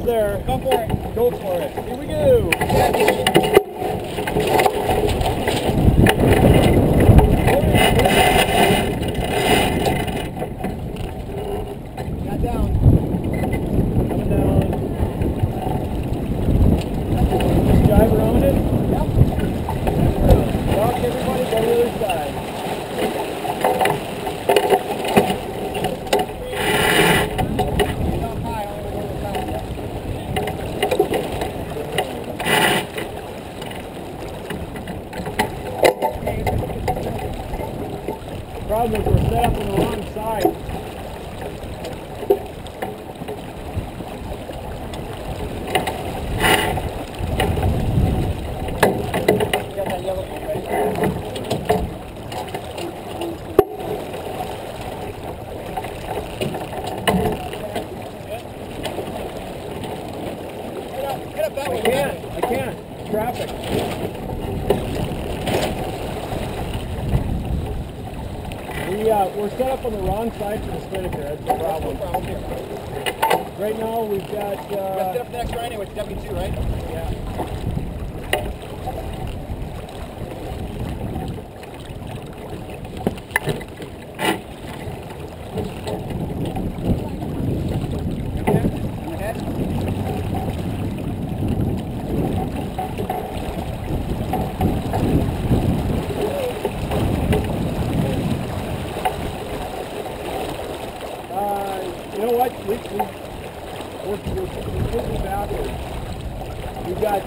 there. Go for it. Go for it. Here we go. Got down. Coming down. Just drive around it? Yep. Walk everybody, go to the other side. Up high, only go to the side. The problem is we're set up on the wrong side. Got that yellow one right Get up that way. I can't. Traffic. We're set up on the wrong side for the spinnaker. That's the problem. Right now we've got. You got set up the next right anyway, it's W2, right? Yeah. You know what? We're completely backwards. We've got,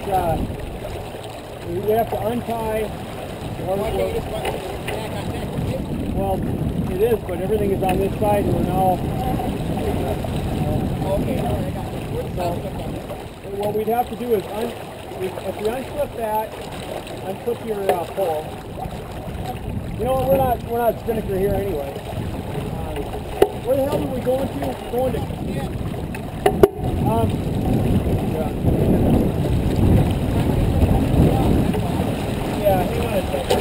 we have to untie. Well, it is, but everything is on this side, and we're now. Okay, all right, I got it. What we'd have to do is, if we unclip that, unclip your pole. You know what? We're not spinnaker here anyway. Where the hell are we going to? We're going to. Yeah, hang on a second.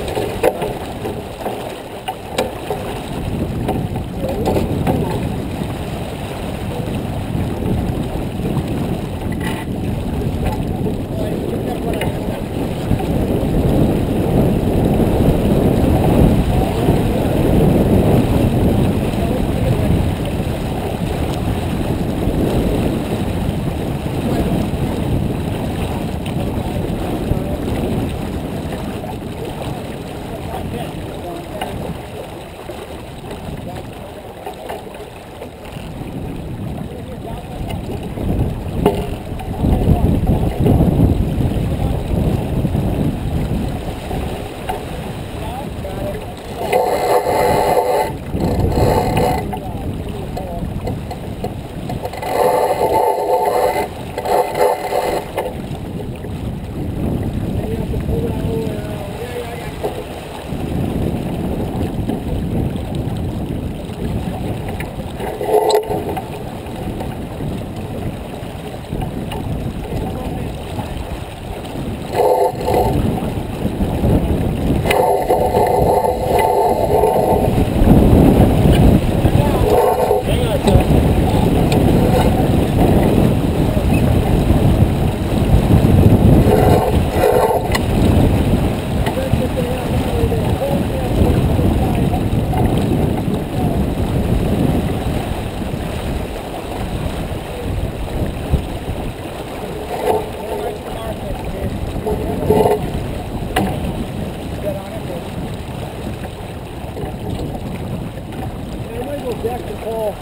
Deck the pole.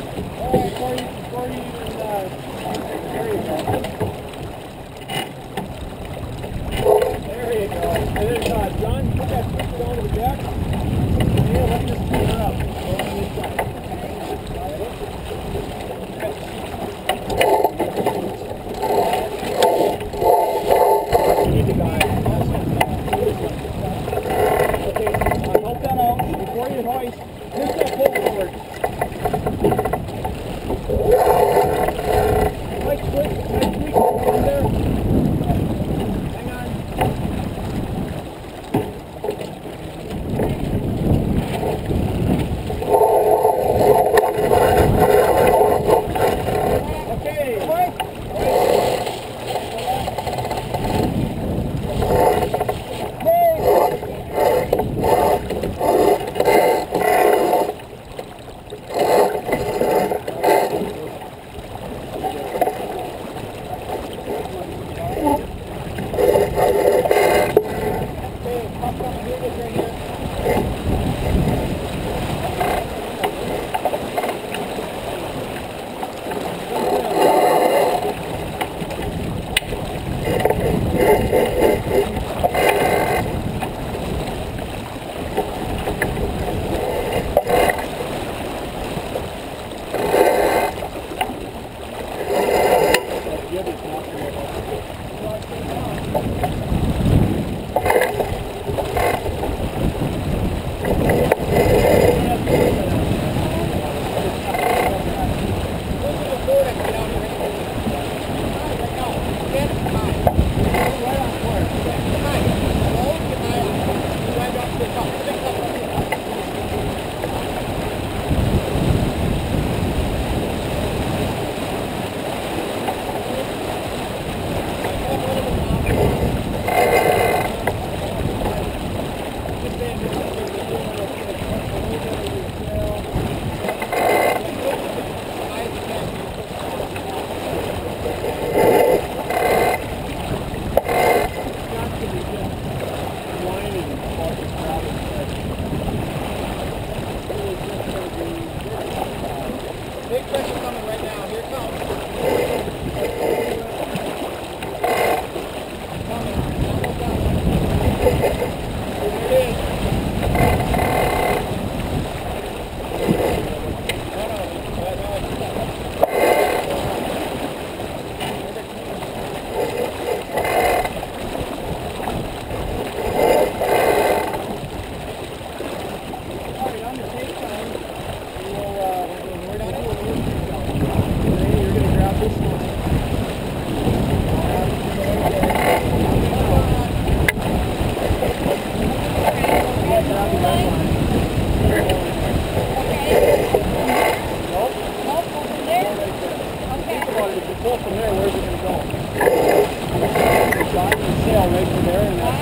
Before you even, there you go. There you go. And then, John, put that switch onto the deck. Yeah, let me just clean her up. Go on this side. You need the guy. Okay, help that out. Before you hoist, push that pole forward. Like quick, on there. Hang on. Okay, quick. Big pressure coming right now. Here it comes. Coming. Almost done. Here it is. Pull from there, where's it going to go? The shot and the sail right from there, and that's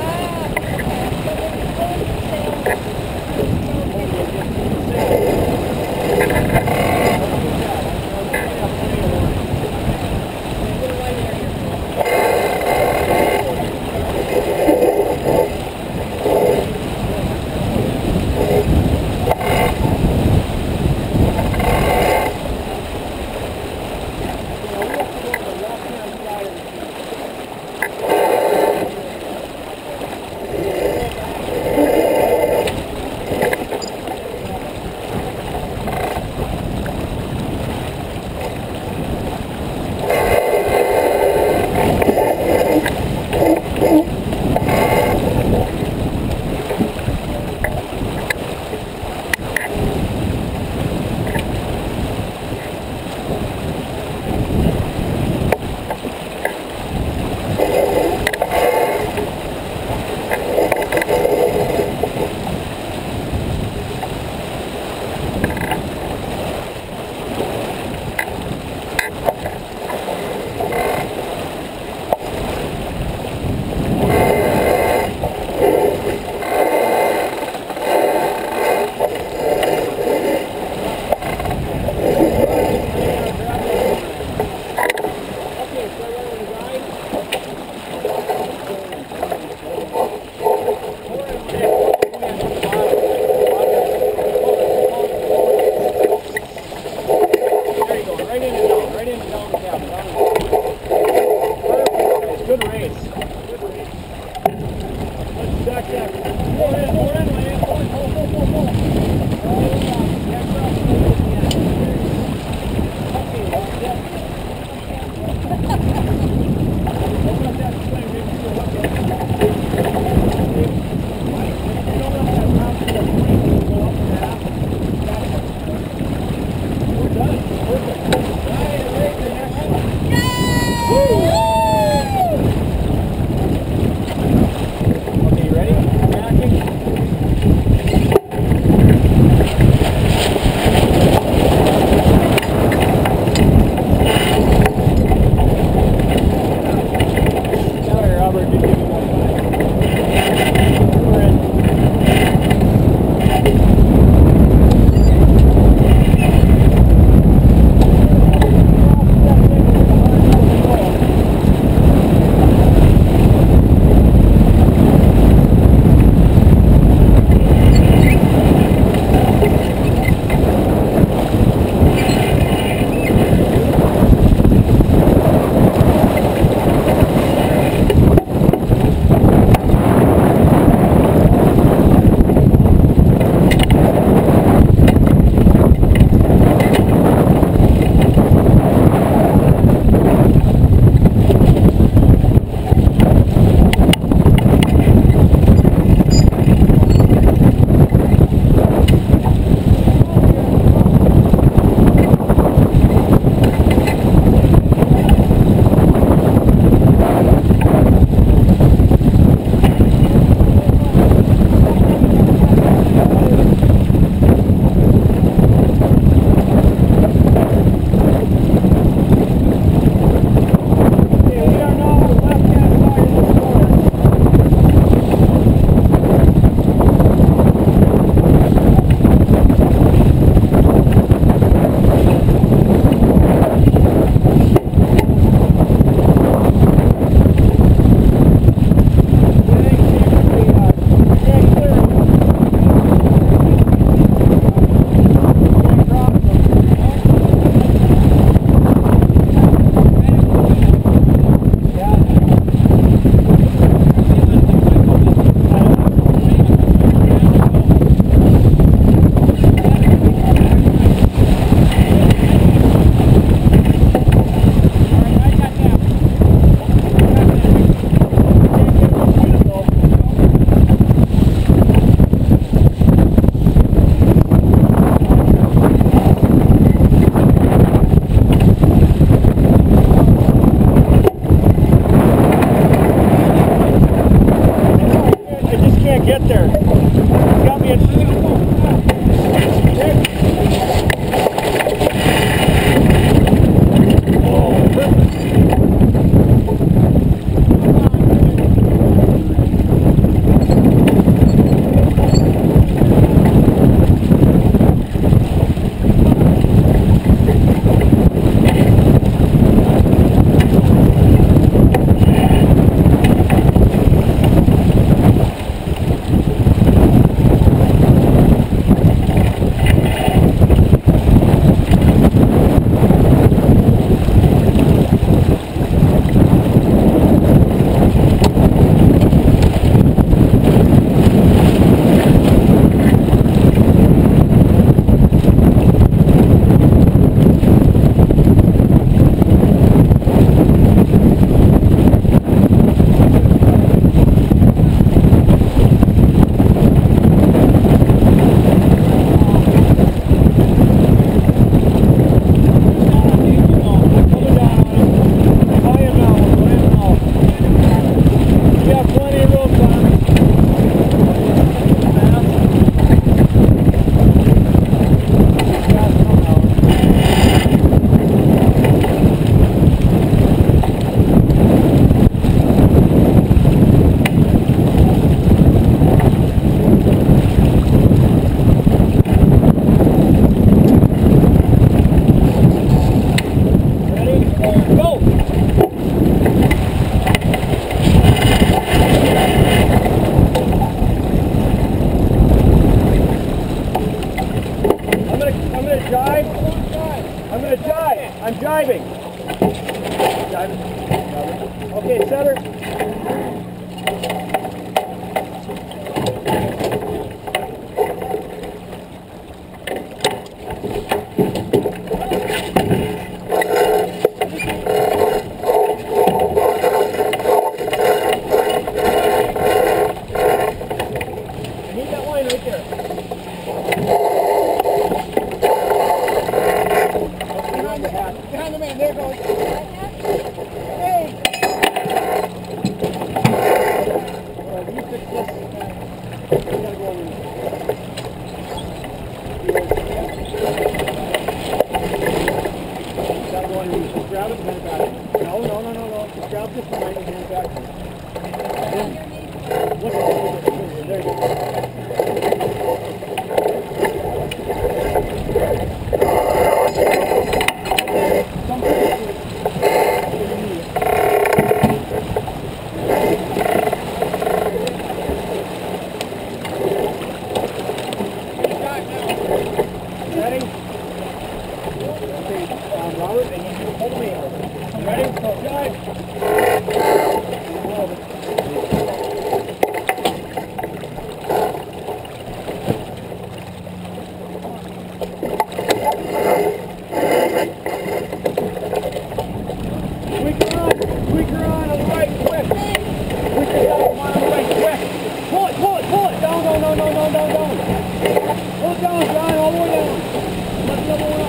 jibe. I'm jibing. Jibing. Okay, center. Need that line right there. Behind the man, there it goes. Hey! You fix this. You gotta go over there. Gotta go underneath. Just grab it and hand it back. No. Just grab this line and hand it back to me. Then, look at it. There you go. Ready? Okay, Robert, I need you to hold me over. Ready? Go, dive! Tweaker on the right, quick! Tweaker on the right, quick! Pull it! Down! Pull it down, John, all the way down! Let the other one up!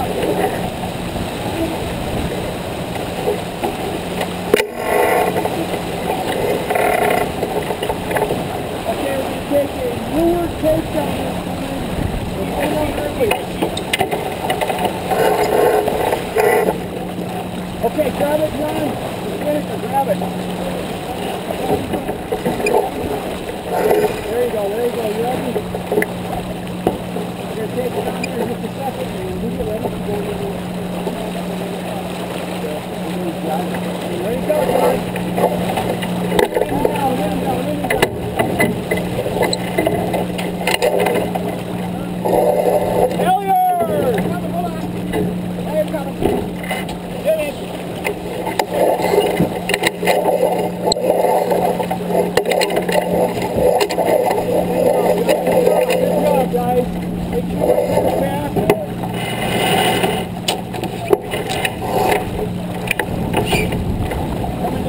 Okay, we're going to take a newer takedown this time. With almost weight. Okay, grab it, John. Finish it, grab it. There you go. You ready? We're going to take it down here in just a second, and we'll get ready to go into the ready to go, John. Let him down. Failure! Hold on. Hey, I'm coming. Get it. Good job, guys. Make sure you put it back. Coming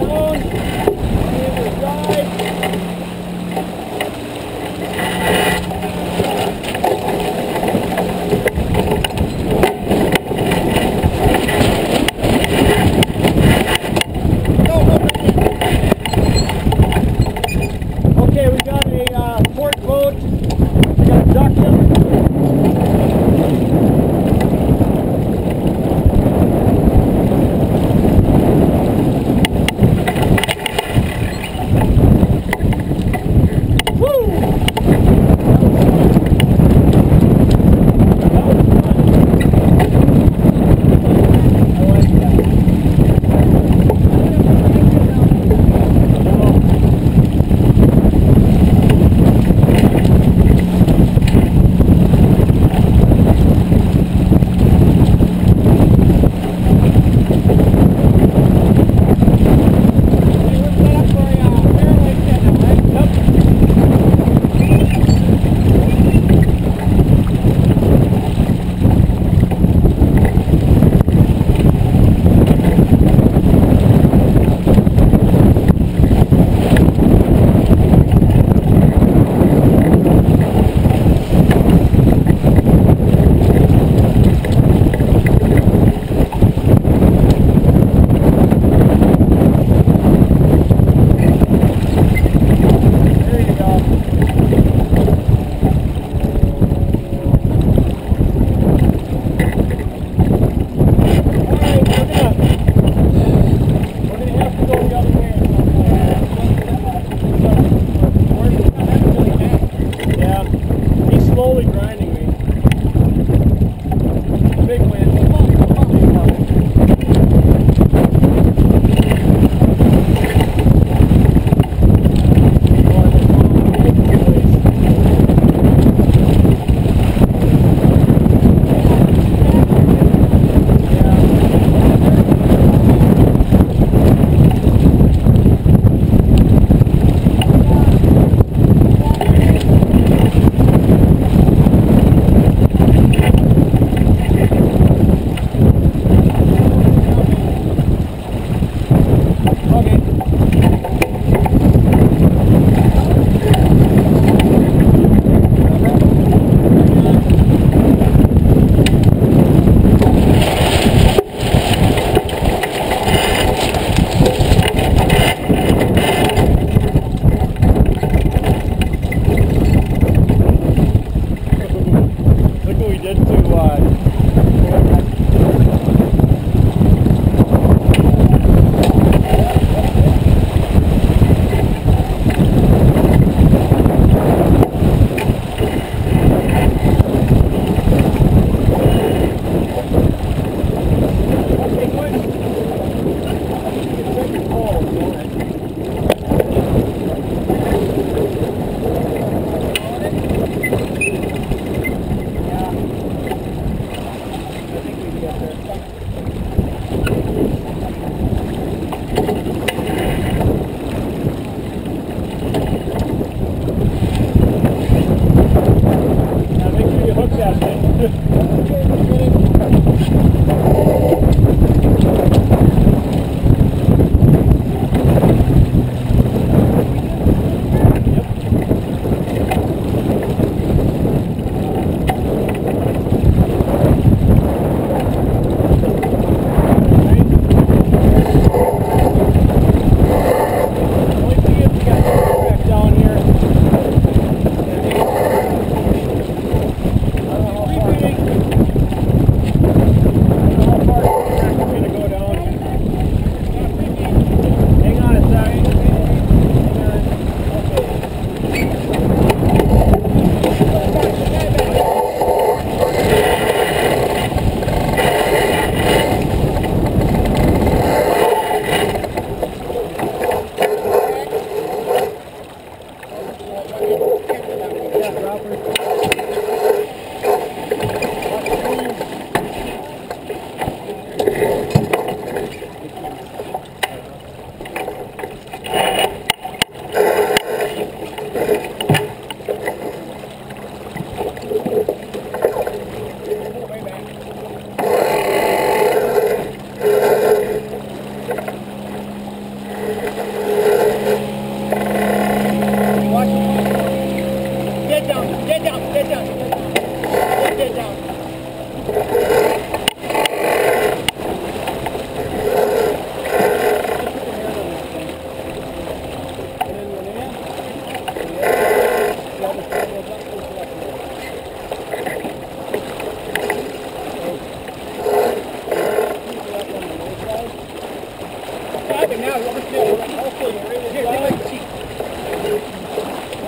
it now. You want to do it? Okay, you're ready to Here, go? take my seat.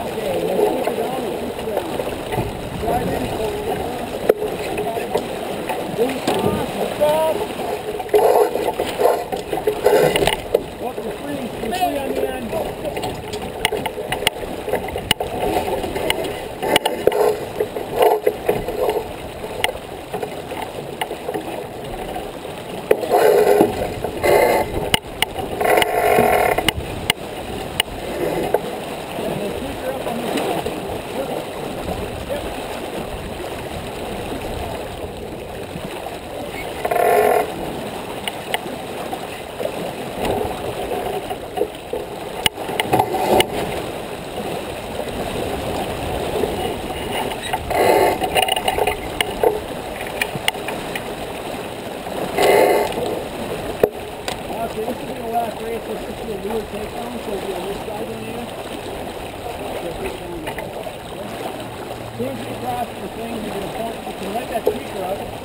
Okay, let's push it down and keep it ready. Drive in, pull it up. Boost off, up, you're free. You're free on the end. Okay, this is going to last race. This is a real takedown, so we'll do this side in here. As soon as you cross the thing, you're going to point, you can let that speaker up.